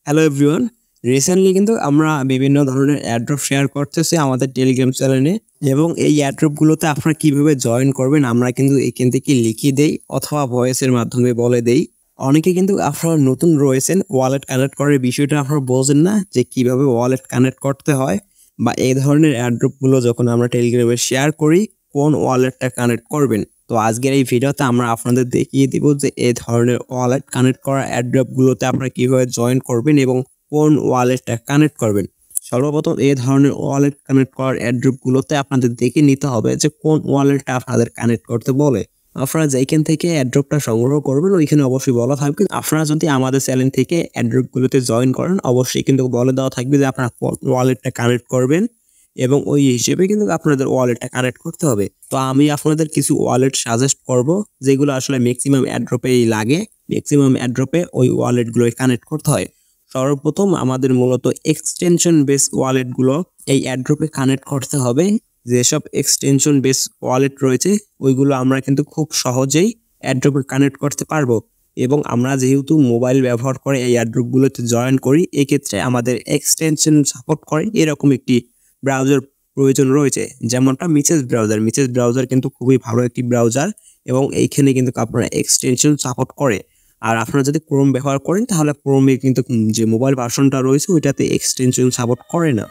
Hello everyone. Recently কিন্তু আমরা বিভিন্ন ধরনের এয়ারড্রপ শেয়ার করতেছি আমাদের টেলিগ্রাম চ্যানেলে এবং এই এয়ারড্রপগুলোতে আপনারা কিভাবে জয়েন করবেন আমরা কিন্তু এখান থেকে লিখে দেই অথবা ভয়েসের মাধ্যমে বলে দেই। অনেকে কিন্তু আপনারা নতুন রয়েছেন, ওয়ালেট কানেক্ট করার বিষয়টা আপনারা বোঝেন না যে কিভাবে ওয়ালেট কানেক্ট করতে হয় বা এই ধরনের এয়ারড্রপগুলো যখন আমরা টেলিগ্রামে শেয়ার করি কোন ওয়ালেটটা কানেক্ট করবেন। তো আজকের এই ভিডিওতে আমরা আপনাদের দেখিয়ে দিব যে এই ধরনের ওয়ালেট কানেক্ট করা এয়ারড্রপগুলোতে আপনারা কিভাবে জয়েন করবেন এবং কোন ওয়ালেটটা কানেক্ট করবেন। সর্বপ্রথম এই ধরনের ওয়ালেট কানেক্ট করার এয়ারড্রপগুলোতে আপনাদের দেখে নিতে হবে যে কোন ওয়ালেটটা আপনাদের কানেক্ট করতে বলে। আপনারা যেখান থেকে এয়ারড্রপটা সংগ্রহ করবেন ওইখানে অবশ্যই বলা থাকবে। আপনারা যদি আমাদের চ্যানেল থেকে এয়ারড্রপগুলোতে জয়েন করেন অবশ্যই কিন্তু বলে দেওয়া থাকবে যে আপনারা কোন ওয়ালেটটা কানেক্ট করবেন এবং ওই হিসেবে কিন্তু আপনাদের ওয়ালেটটা কানেক্ট করতে হবে। তো আমি আপনাদের কিছু ওয়ালেট সাজেস্ট করব যেগুলো আসলে ম্যাক্সিমাম এয়ারড্রপেই লাগে, ম্যাক্সিমাম এয়ারড্রপে ওই ওয়ালেটগুলোই কানেক্ট করতে হয়। সর্বপ্রথম আমাদের মূলত এক্সটেনশন বেস ওয়ালেটগুলো এই এয়ারড্রপে কানেক্ট করতে হবে। যেসব এক্সটেনশন বেস ওয়ালেট রয়েছে ওইগুলো আমরা কিন্তু খুব সহজেই এয়ারড্রপে কানেক্ট করতে পারবো এবং আমরা যেহেতু মোবাইল ব্যবহার করে এই এয়ারড্রপগুলোতে জয়েন করি এক্ষেত্রে আমাদের এক্সটেনশন সাপোর্ট করে এরকম একটি ব্রাউজার প্রয়োজন রয়েছে, যেমনটা মিসেস ব্রাউজার কিন্তু খুবই ভালো একটি ব্রাউজার এবং এইখানে কিন্তু আপনারা এক্সটেনশন সাপোর্ট করে। আর আপনারা যদি ক্রোম ব্যবহার করেন তাহলে ক্রোমে কিন্তু যে মোবাইল ভার্সনটা রয়েছে ওইটাতে এক্সটেনশন সাপোর্ট করে না।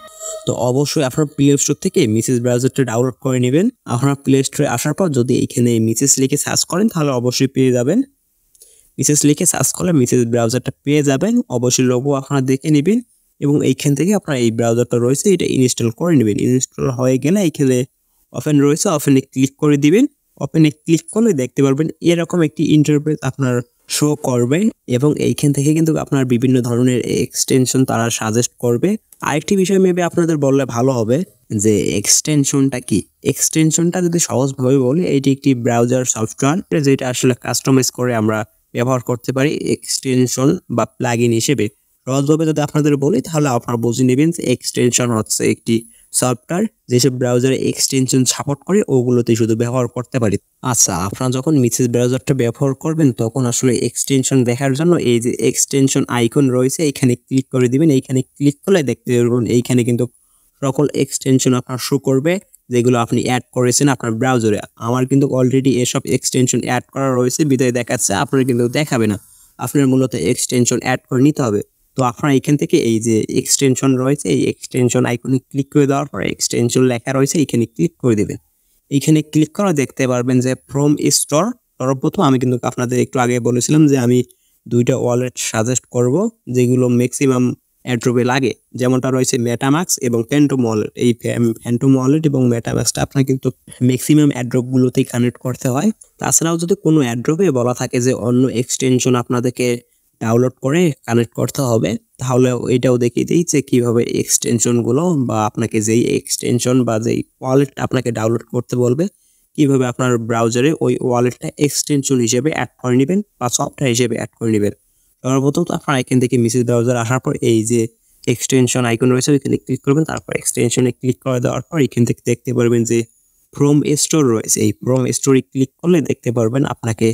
তো অবশ্যই আপনার প্লে স্টোর থেকে মিসেস ব্রাউজারটা ডাউনলোড করে নেবেন। আপনার প্লে স্টোরে আসার পর যদি এইখানে মিসেস লিখে সার্চ করেন তাহলে অবশ্যই পেয়ে যাবেন। মিসেস লিখে সার্চ করলে মিসেস ব্রাউজারটা পেয়ে যাবেন। অবশ্যই লোগো আপনারা দেখে নেবেন এবং এইখান থেকে আপনারা এই ব্রাউজারটা রয়েছে এটা ইনস্টল করে নেবেন। ইনস্টল হয়ে গেলে এইখানে ওপেন রয়েছে, ওপেনে ক্লিক করে দিবেন। ওপেনে ক্লিক করলে দেখতে পারবেন এরকম একটি ইন্টারফেস আপনার শো করবে এবং এইখান থেকে কিন্তু আপনার বিভিন্ন ধরনের এক্সটেনশন তারা সাজেস্ট করবে। আরেকটি বিষয় মেবি আপনাদের বললে ভালো হবে যে এক্সটেনশনটা কি। এক্সটেনশনটা যদি সহজভাবে বলি এটি একটি ব্রাউজার সফটওয়্যার যেটা আসলে কাস্টমাইজ করে আমরা ব্যবহার করতে পারি এক্সটেনশন বা প্লাগইন হিসেবে। সহজভাবে যদি আপনাদের বলি তাহলে আপনারা বুঝে নেবেন যে এক্সটেনশন হচ্ছে একটি সফটওয়্যার যেসব ব্রাউজারে এক্সটেনশন সাপোর্ট করে ওগুলোতে শুধু ব্যবহার করতে পারি। আচ্ছা, আপনারা যখন মিসেস ব্রাউজারটা ব্যবহার করবেন তখন আসলে এক্সটেনশন দেখার জন্য এই যে এক্সটেনশন আইকন রয়েছে এখানে ক্লিক করে দিবেন। এইখানে ক্লিক করলে দেখতে পারবেন এইখানে কিন্তু সকল এক্সটেনশন আপনার শো করবে যেগুলো আপনি অ্যাড করেছেন আপনার ব্রাউজারে। আমার কিন্তু অলরেডি এসব এক্সটেনশন অ্যাড করা রয়েছে বিদায় দেখাচ্ছে, আপনার কিন্তু দেখাবে না। আপনার মূলত এক্সটেনশন অ্যাড করে নিতে হবে। তো আপনারা এখান থেকে এই যে এক্সটেনশন রয়েছে এই এক্সটেনশন আইকনে ক্লিক করে দেওয়ার পরে এক্সটেনশন লেখা রয়েছে এখানে ক্লিক করে দেবেন। এইখানে ক্লিক করে দেখতে পারবেন যে ফ্রম স্টোর। সর্বপ্রথম আমি কিন্তু আপনাদের একটু আগে বলেছিলাম যে আমি দুইটা ওয়ালেট সাজেস্ট করব যেগুলো ম্যাক্সিমাম এয়ারড্রপে লাগে, যেমনটা রয়েছে মেটামাক্স এবং ফ্যান্টম ওয়ালেট। এই ফ্যান্টম ওয়ালেট এবং মেটামাক্সটা আপনার কিন্তু ম্যাক্সিমাম এয়ারড্রপগুলোতেই কানেক্ট করতে হয়। তাছাড়াও যদি কোনো এয়ারড্রপে বলা থাকে যে অন্য এক্সটেনশন আপনাদেরকে ডাউনলোড করে কানেক্ট করতে হবে তাহলে এটাও দেখিয়ে দিই যে কীভাবে এক্সটেনশনগুলো বা আপনাকে যেই এক্সটেনশন বা যেই ওয়ালেটটা আপনাকে ডাউনলোড করতে বলবে কীভাবে আপনার ব্রাউজারে ওই ওয়ালেটটা এক্সটেনশন হিসেবে অ্যাড করে নেবেন বা সফটওয়্যার হিসেবে অ্যাড করে নেবেন। সর্বপ্রথম তো আপনারা এখান থেকে মিসেস ব্রাউজার আসার পর এই যে এক্সটেনশন আইকন রয়েছে ওইখানে ক্লিক করবেন। তারপর এক্সটেনশনে ক্লিক করে দেওয়ার পর এখান থেকে দেখতে পারবেন যে ফ্রম স্টোর রয়েছে। এই ফ্রম স্টোরে ক্লিক করলে দেখতে পারবেন আপনাকে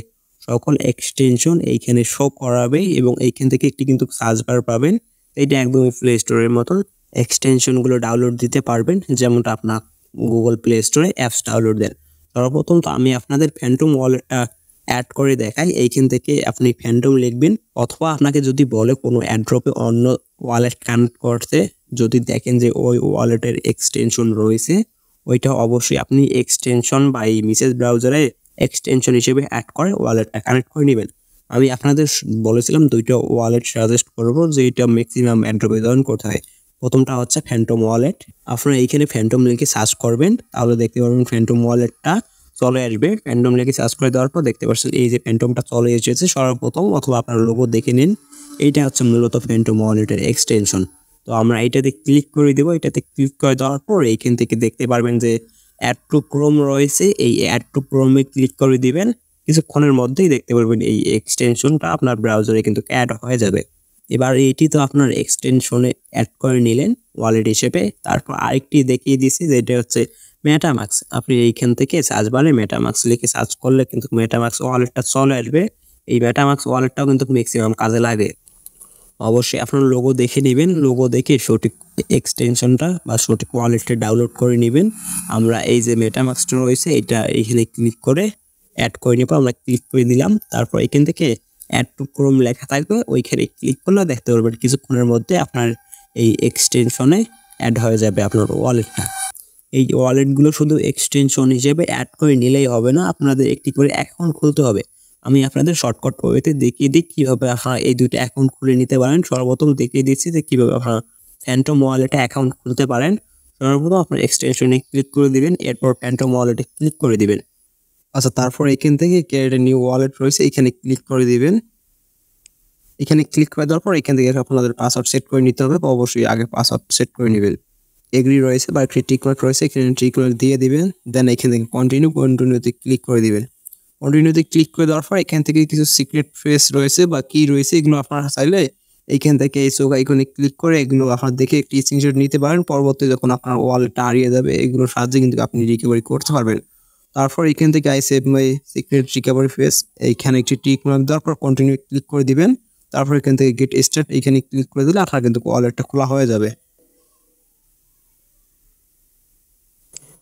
সকল এক্সটেনশন এইখানে শো করাবে এবং এইখান থেকে একটি কিন্তু সার্চ বার পাবেন। এটা একদমই প্লে স্টোরের মতন এক্সটেনশনগুলো ডাউনলোড দিতে পারবেন যেমনটা আপনার গুগল প্লে স্টোরে অ্যাপস ডাউনলোড দেন। সর্বপ্রথম তো আমি আপনাদের ফ্যান্টম ওয়ালেটটা অ্যাড করে দেখাই। এইখান থেকে আপনি ফ্যান্টম লিখবেন অথবা আপনাকে যদি বলে কোনো এয়ারড্রপে অন্য ওয়ালেট কানেক্ট করতে, যদি দেখেন যে ওই ওয়ালেটের এক্সটেনশন রয়েছে ওইটা অবশ্যই আপনি এক্সটেনশন বা এই মিসেস ব্রাউজারে এক্সটেনশন হিসেবে অ্যাড করে ওয়ালেটটা কানেক্ট করে নেবেন। আমি আপনাদের বলেছিলাম দুইটা ওয়ালেট সাজেস্ট করবো যেটা ম্যাক্সিমাম এয়ারড্রপে জয়েন করতে হয়। প্রথমটা হচ্ছে ফ্যান্টম ওয়ালেট। আপনারা এইখানে ফ্যান্টম লিখে সার্চ করবেন তাহলে দেখতে পারবেন ফ্যান্টম ওয়ালেটটা চলে আসবে। ফ্যান্টম লিখে সার্চ করে দেওয়ার পর দেখতে পাচ্ছেন এই যে ফ্যান্টমটা চলে এসেছে সর্বপ্রথম, অথবা আপনার লোগো দেখে নিন। এইটা হচ্ছে মূলত ফ্যান্টম ওয়ালেটের এক্সটেনশন। তো আমরা এইটাতে ক্লিক করে দেবো। এটাতে ক্লিক করে দেওয়ার পর এইখান থেকে দেখতে পারবেন যে অ্যাড টু ক্রোম রয়েছে, এই অ্যাড টু ক্রোমে ক্লিক করে দিবেন। কিছুক্ষণের মধ্যেই দেখতে পারবেন এই এক্সটেনশনটা আপনার ব্রাউজারে কিন্তু অ্যাড হয়ে যাবে। এবার এটি তো আপনার এক্সটেনশনে অ্যাড করে নিলেন ওয়ালেট হিসেবে। তারপর আরেকটি দেখিয়ে দিচ্ছি যেটা হচ্ছে মেটামাক্স। আপনি এইখান থেকে সার্চ বারে মেটামাক্স লিখে সার্চ করলে কিন্তু মেটামাক্স ওয়ালেটটা চলে আসবে। এই মেটামাক্স ওয়ালেটটাও কিন্তু ম্যাক্সিমাম কাজে লাগে। অবশ্যই আপনার লোগো দেখে নেবেন, লোগো দেখে সঠিক এক্সটেনশনটা বা সঠিক ওয়ালেটটা ডাউনলোড করে নেবেন। আমরা এই যে মেটামাস্কটা রয়েছে এটা এখানে ক্লিক করে অ্যাড করে নেব, আমরা ক্লিক করে দিলাম। তারপর এখান থেকে অ্যাড টু ক্রোম লেখা থাকবে, ওইখানে ক্লিক করলে দেখতে পারবেন কিছুক্ষণের মধ্যে আপনার এই এক্সটেনশনে অ্যাড হয়ে যাবে আপনার ওয়ালেটটা। এই ওয়ালেটগুলো শুধু এক্সটেনশন হিসেবে অ্যাড করে নিলেই হবে না, আপনাদের একটি করে অ্যাকাউন্ট খুলতে হবে। আমি আপনাদের শর্টকাট ওয়েতে দেখিয়ে দিই কীভাবে আপনারা এই দুটো অ্যাকাউন্ট খুলে নিতে পারেন। সর্বপ্রথম দেখিয়ে দিচ্ছি যে কীভাবে আপনারা ফ্যান্টম ওয়ালেটে অ্যাকাউন্ট খুলতে পারেন। সর্বপ্রথম আপনার এক্সটেনশনে ক্লিক করে দিবেন, এরপর ফ্যান্টম ওয়ালেটে ক্লিক করে দিবেন। আচ্ছা, তারপর এখান থেকে ক্রিয়েট এ নিউ ওয়ালেট রয়েছে, এখানে ক্লিক করে দিবেন। এখানে ক্লিক করে দেওয়ার পর এখান থেকে আপনাদের পাসওয়ার্ড সেট করে নিতে হবে, অবশ্যই আগে পাসওয়ার্ড সেট করে নেবেন। এগ্রি রয়েছে বা একটি টিক মার্ক রয়েছে, এখানে টিক মার্ক দিয়ে দিবেন। দেন এখান থেকে কন্টিনিউতে ক্লিক করে দিবেন। কন্টিনিউতে ক্লিক করে দেওয়ার পর এখান থেকে কিছু সিক্রেট ফ্রেজ রয়েছে বা কি রয়েছে এগুলো আপনারা চাইলে এইখান থেকে এই চোখ আইকনে ক্লিক করে এগুলো আপনার দেখে একটি স্ক্রিনশট নিতে পারেন। পরবর্তী যখন আপনার ওয়ালেটটা হারিয়ে যাবে এগুলোর সাহায্যে কিন্তু আপনি রিকভারি করতে পারবেন। তারপর এখান থেকে I save my secret recovery phrase, এইখানে একটি টিক মার্ক দেওয়ার পর কন্টিনিউ ক্লিক করে দিবেন। তারপর এখান থেকে গেট স্টার্ট এখানে ক্লিক করে দিলে আপনার কিন্তু ওয়ালেটটা খোলা হয়ে যাবে।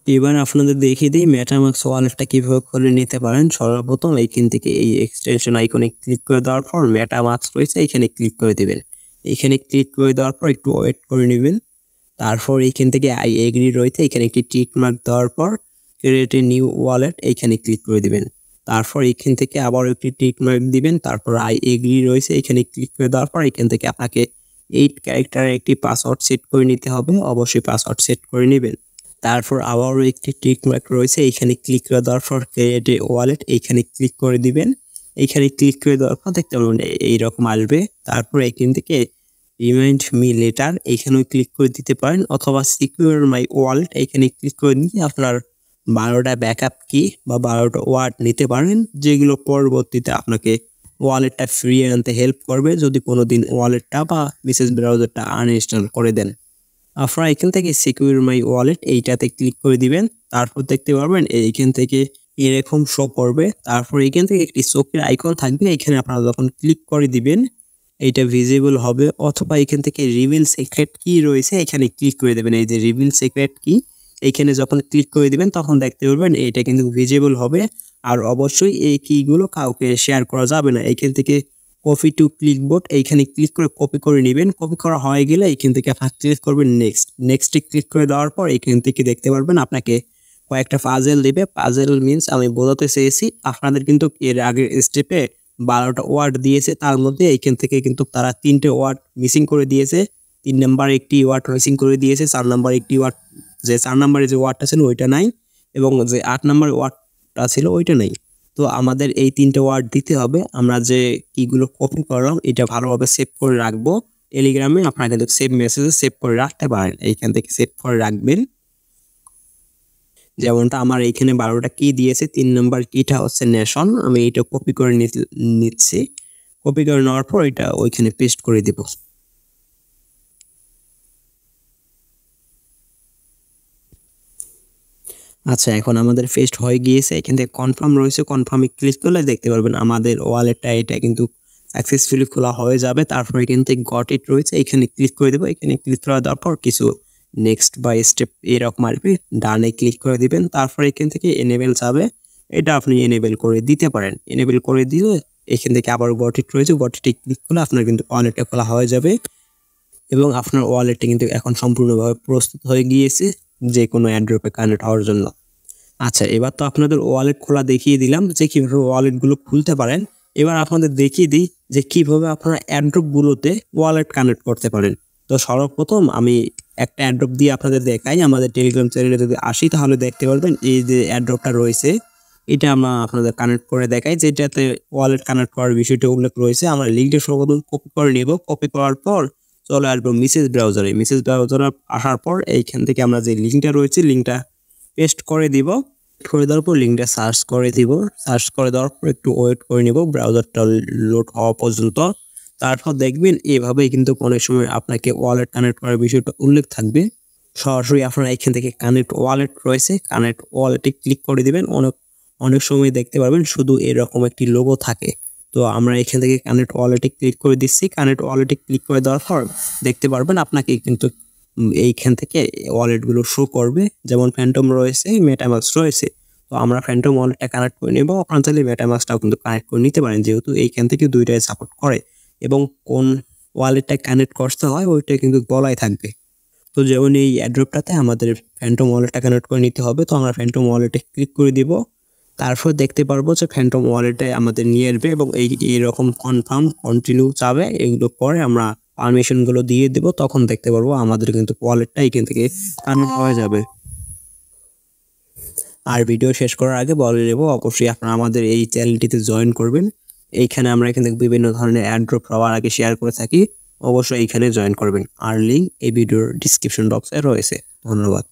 এবার আপনাদের দেখিয়ে দিই মেটামাস্ক ওয়ালেটটা কীভাবে খুলে নিতে পারেন। সর্বপ্রথম এইখান থেকে এই এক্সটেনশন আইকনে ক্লিক করে দেওয়ার পর মেটামাস্ক রয়েছে এখানে ক্লিক করে দেবেন। এখানে ক্লিক করে দেওয়ার পর একটু ওয়েট করে নেবেন। তারপর এইখান থেকে আই এগ্রি রয়েছে এখানে একটি টিক মার্ক দেওয়ার পর ক্রিয়েট এ নিউ ওয়ালেট এইখানে ক্লিক করে দিবেন। তারপর এখান থেকে আবার একটি টিক মার্ক দিবেন, তারপর আই এগ্রি রয়েছে এখানে ক্লিক করে দেওয়ার পর এখান থেকে আপনাকে 8 ক্যারেক্টারের একটি পাসওয়ার্ড সেট করে নিতে হবে, অবশ্যই পাসওয়ার্ড সেট করে নেবেন। তারপর আবারও একটি টিক মার্ক রয়েছে এখানে ক্লিক করে দেওয়ার পর ক্রিয়েট এ ওয়ালেট এইখানে ক্লিক করে দিবেন। এইখানে ক্লিক করে দেওয়ার পর দেখতে পাবেন এইরকম আসবে। তারপর এখান থেকে রিমাইন্ড মি লেটার এইখানেও ক্লিক করে দিতে পারেন, অথবা সিকিউর মাই ওয়ালেট এইখানে ক্লিক করে দিয়ে আপনার 12টা ব্যাকআপ কি বা 12টা ওয়ার্ড নিতে পারেন, যেগুলো পরবর্তীতে আপনাকে ওয়ালেটটা ফিরিয়ে আনতে হেল্প করবে যদি কোনোদিন ওয়ালেটটা বা মেসেজ ব্রাউজারটা আনইনস্টল করে দেন। আপনারা এখান থেকে সিকিউর মাই ওয়ালেট এইটাতে ক্লিক করে দিবেন। তারপর দেখতে পারবেন এইখান থেকে এরকম শো করবে। তারপর এখান থেকে একটি চোখের আইকন থাকবে, এখানে আপনারা যখন ক্লিক করে দিবেন এইটা ভিজিবল হবে, অথবা এখান থেকে রিভিল সিক্রেট কি রয়েছে এখানে ক্লিক করে দেবেন। এই যে রিভিল সিক্রেট কি এইখানে যখন ক্লিক করে দিবেন তখন দেখতে পারবেন এইটা কিন্তু ভিজিবল হবে। আর অবশ্যই এই কিগুলো কাউকে শেয়ার করা যাবে না। এইখান থেকে কপি টু ক্লিকবোর্ড এইখানে ক্লিক করে কপি করে নেবেন। কপি করা হয়ে গেলে এইখান থেকে আপনার ক্লিক করবেন নেক্সটে ক্লিক করে দেওয়ার পর এইখান থেকে দেখতে পারবেন আপনাকে কয়েকটা পাজেল দিবে। পাজেল মিনস আমি বোঝাতে চেয়েছি আপনাদের কিন্তু এর আগের স্টেপে 12টা ওয়ার্ড দিয়েছে, তার মধ্যে এইখান থেকে কিন্তু তারা 3টে ওয়ার্ড মিসিং করে দিয়েছে। 3 নাম্বার একটি ওয়ার্ড মিসিং করে দিয়েছে, 4 নাম্বার একটি ওয়ার্ড, যে 4 নাম্বারে যে ওয়ার্ডটা ছিল ওইটা নাই, এবং যে 8 নাম্বার ওয়ার্ডটা ছিল ওইটা নাই। তো আমাদের এই 3টে ওয়ার্ড দিতে হবে। আমরা যে কিগুলো কপি করলাম এটা ভালোভাবে সেভ করে রাখবো টেলিগ্রামে। আপনারা কিন্তু সেভ মেসেজে সেভ করে রাখতে পারেন, এইখান থেকে সেভ করে রাখবেন। যেমনটা আমার এইখানে 12টা কি দিয়েছে, 3 নম্বর কিটা হচ্ছে নেশন, আমি এটা কপি করে নিচ্ছি। কপি করে নেওয়ার পর এটা ওইখানে পেস্ট করে দেব। আচ্ছা, এখন আমাদের পেস্ট হয়ে গিয়েছে। এখান থেকে কনফার্ম রয়েছে, কনফার্মে ক্লিক করলে দেখতে পারবেন আমাদের ওয়ালেটটা এটা কিন্তু সাকসেসফুলি খোলা হয়ে যাবে। তারপর এখান থেকে গট ইট রয়েছে এখানে ক্লিক করে দেবো। এখানে ক্লিক করে দেওয়ার পর কিছু নেক্সট বাই স্টেপ এরকম আসবে, ডানে ক্লিক করে দিবেন। তারপর এখান থেকে এনেবেল যাবে, এটা আপনি এনেবেল করে দিতে পারেন। এনেবেল করে দিলে এখান থেকে আবার গট ইট রয়েছে, গট ইটে ক্লিক করলে আপনার কিন্তু ওয়ালেটটা খোলা হয়ে যাবে, এবং আপনার ওয়ালেটটা কিন্তু এখন সম্পূর্ণভাবে প্রস্তুত হয়ে গিয়েছে যে কোনো অ্যাড্রপে কানেক্ট হওয়ার জন্য। আচ্ছা, এবার তো আপনাদের ওয়ালেট খোলা দেখিয়ে দিলাম যে কীভাবে ওয়ালেটগুলো খুলতে পারেন। এবার আপনাদের দেখিয়ে দিই যে কীভাবে আপনারা অ্যাড্রপগুলোতে ওয়ালেট কানেক্ট করতে পারেন। তো সর্বপ্রথম আমি একটা অ্যাড্রপ দিয়ে আপনাদের দেখাই। আমাদের টেলিগ্রাম চ্যানেলে যদি আসি তাহলে দেখতে পারবেন এই যে অ্যাড্রপটা রয়েছে এটা আমরা আপনাদের কানেক্ট করে দেখাই, যেটাতে ওয়ালেট কানেক্ট করার বিষয়টা উল্লেখ রয়েছে। আমরা লিঙ্কটা সর্বপ্রথম কপি করে নেব। কপি করার পর চলে আসবো মেসেজ ব্রাউজারে। মেসেজ ব্রাউজারে আসার পর এইখান থেকে আমরা যে লিঙ্কটা রয়েছে লিঙ্কটা পেস্ট করে দিব। করে দেওয়ার পর লিঙ্কটা সার্চ করে দিব। সার্চ করে দেওয়ার পর একটু ওয়েট করে নিব ব্রাউজারটা লোড হওয়া পর্যন্ত। তারপর দেখবেন এভাবেই কিন্তু অনেক সময় আপনাকে ওয়ালেট কানেক্ট করার বিষয়টা উল্লেখ থাকবে। সরাসরি আপনারা এখান থেকে কানেক্ট ওয়ালেট রয়েছে, কানেক্ট ওয়ালেটে ক্লিক করে দিবেন। অনেক সময় দেখতে পারবেন শুধু এরকম একটি লোগো থাকে। তো তো আমরা এখান থেকে কানেক্ট ওয়ালেটে ক্লিক করে দিচ্ছি। কানেক্ট ওয়ালেটে ক্লিক করে দেওয়ার পর দেখতে পারবেন আপনাকে কিন্তু এইখান থেকে ওয়ালেটগুলো শো করবে, যেমন ফ্যান্টম রয়েছে, মেটামাস্ক রয়েছে। তো আমরা ফ্যান্টম ওয়ালেটটা কানেক্ট করে নেব। আপনারা চাইলে মেটামাস্কটাও কিন্তু কানেক্ট করে নিতে পারেন, যেহেতু এইখান থেকে দুইটাই সাপোর্ট করে এবং কোন ওয়ালেটটা কানেক্ট করতে হয় ওইটা কিন্তু বলাই থাকবে। তো যেমন এই অ্যাড্রপটাতে আমাদের ফ্যান্টম ওয়ালেটটা কানেক্ট করে নিতে হবে। তো আমরা ফ্যান্টম ওয়ালেটে ক্লিক করে দিব। তারপর দেখতে পারবো যে ফ্যান্টম ওয়ালেটে আমাদের নিয়ে আসবে এবং এইরকম কনফার্ম, কন্টিনিউ চাবে। এগুলো পরে আমরা পারমিশনগুলো দিয়ে দেব, তখন দেখতে পারবো আমাদের কিন্তু ওয়ালেটটা এখান থেকে কানেক্ট হয়ে যাবে। আর ভিডিও শেষ করার আগে বলে দেবো, অবশ্যই আপনারা আমাদের এই চ্যানেলটিতে জয়েন করবেন। এইখানে আমরা এখান থেকে বিভিন্ন ধরনের অ্যাড্রপ সবার আগে শেয়ার করে থাকি, অবশ্যই এইখানে জয়েন করবেন। আর লিঙ্ক এই ভিডিওর ডিসক্রিপশন বক্সে রয়েছে। ধন্যবাদ।